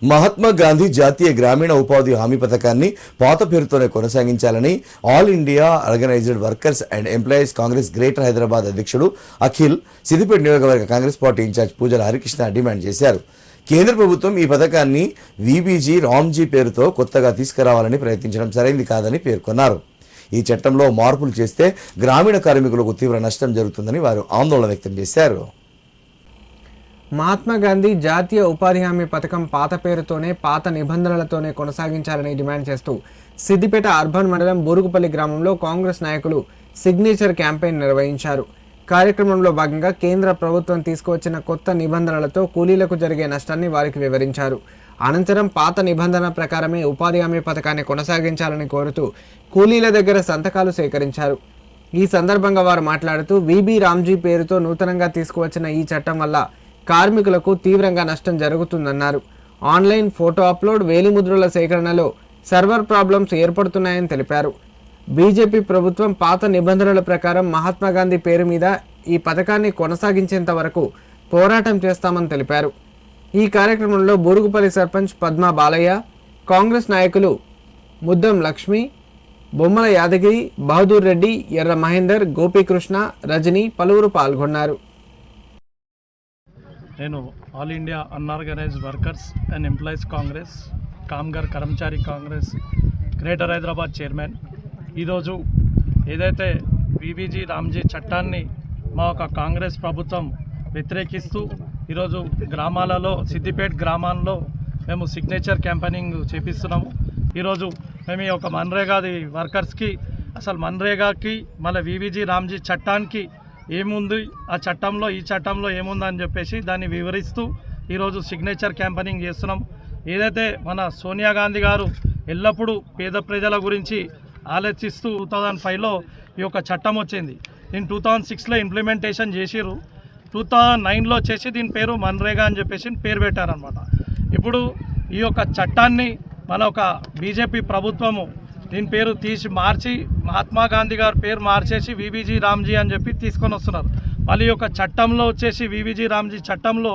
మహాత్మా గాంధీ జాతీయ గ్రామీణ ఉపాధి హామీ పథకాన్ని పాత పేరుతోనే కొనసాగించాలని all India organised workers and employees Congress greater Hyderabad అధ్యక్షుడు అఖిల్ సిద్దిపేట నియోజకవర్గ కాంగ్రెస్ పార్టీ ఇన్ఛార్జ్ పూజల హరికృష్ణ డిమాండ్ చేశారు. కేంద్ర ప్రభుత్వం ఈ పథకాన్ని వీబీజీ రామ్జీ పేరుతో కొత్తగా తీసుకురావాలని ప్రయత్నించడం సరైంది కాదని పేర్కొన్నారు. ఈ చట్టంలో మార్పులు చేస్తే గ్రామీణ కార్మికులకు తీవ్ర నష్టం జరుగుతుందని వారు ఆందోళన వ్యక్తం చేశారు. మహాత్మా గాంధీ జాతీయ ఉపాధి హామీ పథకం పాత పేరుతోనే పాత నిబంధనలతోనే కొనసాగించాలని డిమాండ్ చేస్తూ సిద్దిపేట అర్బన్ మండలం బూరుగుపల్లి గ్రామంలో కాంగ్రెస్ నాయకులు సిగ్నేచర్ క్యాంపెయిన్ నిర్వహించారు. కార్యక్రమంలో భాగంగా కేంద్ర ప్రభుత్వం తీసుకువచ్చిన కొత్త నిబంధనలతో కూలీలకు జరిగే నష్టాన్ని వారికి వివరించారు. అనంతరం పాత నిబంధన ప్రకారమే ఉపాధి హామీ పథకాన్ని కొనసాగించాలని కోరుతూ కూలీల దగ్గర సంతకాలు సేకరించారు. ఈ సందర్భంగా వారు మాట్లాడుతూ వీబీ రామ్జీ పేరుతో నూతనంగా తీసుకువచ్చిన ఈ చట్టం వల్ల కార్మికులకు తీవ్రంగా నష్టం జరుగుతుందన్నారు. ఆన్లైన్ ఫోటో అప్లోడ్, వేలిముద్రల సేకరణలో సర్వర్ ప్రాబ్లమ్స్ ఏర్పడుతున్నాయని తెలిపారు. బీజేపీ ప్రభుత్వం పాత నిబంధనల ప్రకారం మహాత్మా గాంధీ పేరు మీద ఈ పథకాన్ని కొనసాగించేంత వరకు పోరాటం చేస్తామని తెలిపారు. ఈ కార్యక్రమంలో బూరుగుపల్లి సర్పంచ్ పద్మా బాలయ్య, కాంగ్రెస్ నాయకులు ముద్దం లక్ష్మి, బొమ్మల యాదగిరి, బహదూర్ రెడ్డి, ఎర్ర మహేందర్, గోపీకృష్ణ, రజని పలువురు పాల్గొన్నారు. నేను all India unorganized workers and employees Congress Kamgar Karmachari Congress greater Hyderabad chairman. ఈరోజు ఏదైతే వీబీజీ రామ్జీ చట్టాన్ని మా ఒక కాంగ్రెస్ ప్రభుత్వం వ్యతిరేకిస్తూ ఈరోజు గ్రామాలలో సిద్దిపేట గ్రామాల్లో మేము సిగ్నేచర్ క్యాంపెయినింగ్ చేపిస్తున్నాము. ఈరోజు మేము ఈ యొక్క మన్రేగాది వర్కర్స్కి అసలు మన్రేగాకి మళ్ళీ వీబీజీ రామ్జీ చట్టానికి ఏముంది, ఆ చట్టంలో ఈ చట్టంలో ఏముందని చెప్పేసి దాన్ని వివరిస్తూ ఈరోజు సిగ్నేచర్ క్యాంపెయినింగ్ చేస్తున్నాం. ఏదైతే మన సోనియా గాంధీ గారు ఎల్లప్పుడూ పేద ప్రజల గురించి ఆలోచిస్తూ 2005లో ఈ యొక్క చట్టం వచ్చింది. దీన్ని 2006లో ఇంప్లిమెంటేషన్ చేసిరు. 2009లో చేసి దీని పేరు మన్రేగా అని చెప్పేసి పేరు పెట్టారనమాట. ఇప్పుడు ఈ యొక్క చట్టాన్ని మన ఒక బీజేపీ ప్రభుత్వము దీని పేరు మార్చి మహాత్మా గాంధీ గారి పేరు మార్చేసి వీబీజీ రామ్జీ అని చెప్పి తీసుకొని వస్తున్నారు. మళ్ళీ ఈ యొక్క చట్టంలో వచ్చేసి వీబీజీ రామ్జీ చట్టంలో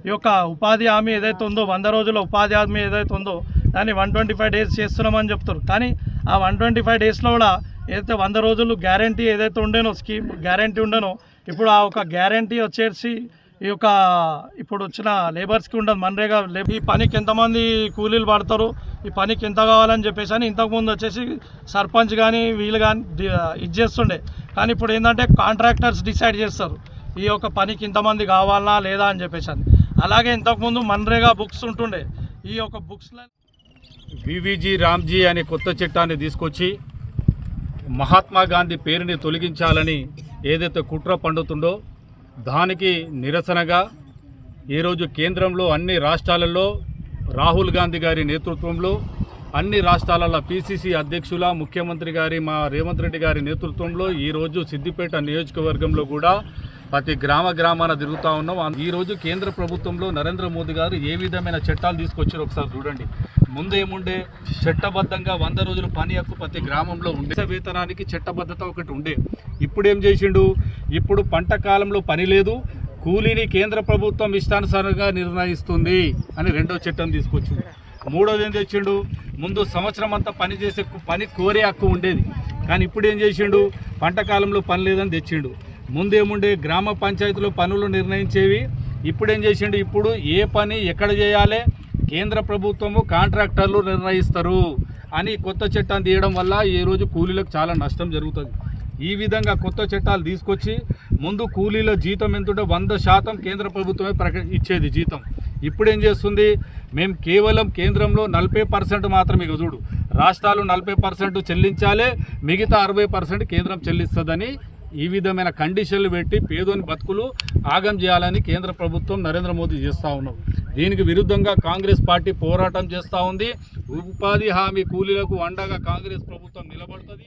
ఈ యొక్క ఉపాధి హామీ ఏదైతే ఉందో 100 రోజుల ఉపాధి హామీ ఏదైతే ఉందో దాన్ని 125 డేస్ చేస్తున్నామని చెప్తారు. కానీ ఆ 125 డేస్లో కూడా ఏదైతే 100 రోజులు గ్యారంటీ ఏదైతే ఉండేనో స్కీమ్ గ్యారంటీ ఉండేనో ఇప్పుడు ఆ ఒక గ్యారంటీ వచ్చేసి ఈ యొక్క ఇప్పుడు వచ్చిన లేబర్స్కి ఉండదు. మన్రేగా ఈ పనికి ఎంతమంది కూలీలు పడతారు, ఈ పనికి ఎంత కావాలని చెప్పేసి అని ఇంతకుముందు వచ్చేసి సర్పంచ్ కానీ వీళ్ళు కానీ ఇది చేస్తుండే. కానీ ఇప్పుడు ఏంటంటే కాంట్రాక్టర్స్ డిసైడ్ చేస్తారు ఈ యొక్క పనికి ఇంతమంది కావాలా లేదా అని చెప్పేసి అని. అలాగే ఇంతకుముందు మన్రేగా బుక్స్ ఉంటుండే. ఈ యొక్క బుక్స్లో వీబీజీ రామ్జీ అనే కొత్త చట్టాన్ని తీసుకొచ్చి మహాత్మా గాంధీ పేరుని తొలగించాలని ఏదైతే కుట్ర పండుతుందో దానికి నిరసనగా ఈరోజు కేంద్రంలో అన్ని రాష్ట్రాలలో రాహుల్ గాంధీ గారి నేతృత్వంలో అన్ని రాష్ట్రాలలో పీసీసీ అధ్యక్షుల ముఖ్యమంత్రి గారి మా రేవంత్ రెడ్డి గారి నేతృత్వంలో ఈరోజు సిద్దిపేట నియోజకవర్గంలో కూడా ప్రతి గ్రామాన తిరుగుతూ ఉన్నాం. ఈరోజు కేంద్ర ప్రభుత్వంలో నరేంద్ర మోదీ గారు ఏ విధమైన చట్టాలు తీసుకొచ్చారో ఒకసారి చూడండి. ముందేముండే చట్టబద్ధంగా 100 రోజులు పని హక్కు ప్రతి గ్రామంలో ఉండే, వేతనానికి చట్టబద్ధత ఒకటి ఉండే. ఇప్పుడు ఏం చేసిండు, ఇప్పుడు పంట కాలంలో పని లేదు, కూలీని కేంద్ర ప్రభుత్వం ఇష్టానుసారంగా నిర్ణయిస్తుంది అని రెండో చట్టం తీసుకొచ్చిండు. మూడోది ఏం తెచ్చిండు, ముందు సంవత్సరం అంతా పని కోరే హక్కు ఉండేది. కానీ ఇప్పుడు ఏం చేసిండు, పంట కాలంలో పని లేదని తెచ్చిండు. ముందేముండే గ్రామ పంచాయతీలో పనులు నిర్ణయించేవి. ఇప్పుడు ఏం చేసిండు, ఇప్పుడు ఏ పని ఎక్కడ చేయాలి కేంద్ర ప్రభుత్వము కాంట్రాక్టర్లు నిర్ణయిస్తారు అని కొత్త చట్టాన్ని తీయడం వల్ల ఈరోజు కూలీలకు చాలా నష్టం జరుగుతుంది. ఈ విధంగా కొత్త చట్టాలు తీసుకొచ్చి ముందు కూలీల జీతం ఎంతుంటే 100% కేంద్ర ప్రభుత్వమే ఇచ్చేది జీతం. ఇప్పుడు ఏం చేస్తుంది, మేము కేవలం కేంద్రంలో 40% మాత్రమే చూడు, రాష్ట్రాలు 40% చెల్లించాలి, మిగతా 60% కేంద్రం చెల్లిస్తుందని ఈ విధమైన కండిషన్లు పెట్టి పేదోని బతుకులు ఆగం చేయాలని కేంద్ర ప్రభుత్వం నరేంద్ర మోదీ చేస్తూ ఉన్నాం. దీనికి విరుద్ధంగా కాంగ్రెస్ పార్టీ పోరాటం చేస్తూ ఉంది. ఉపాధి హామీ కూలీలకు అండగా కాంగ్రెస్ ప్రభుత్వం నిలబడుతుంది.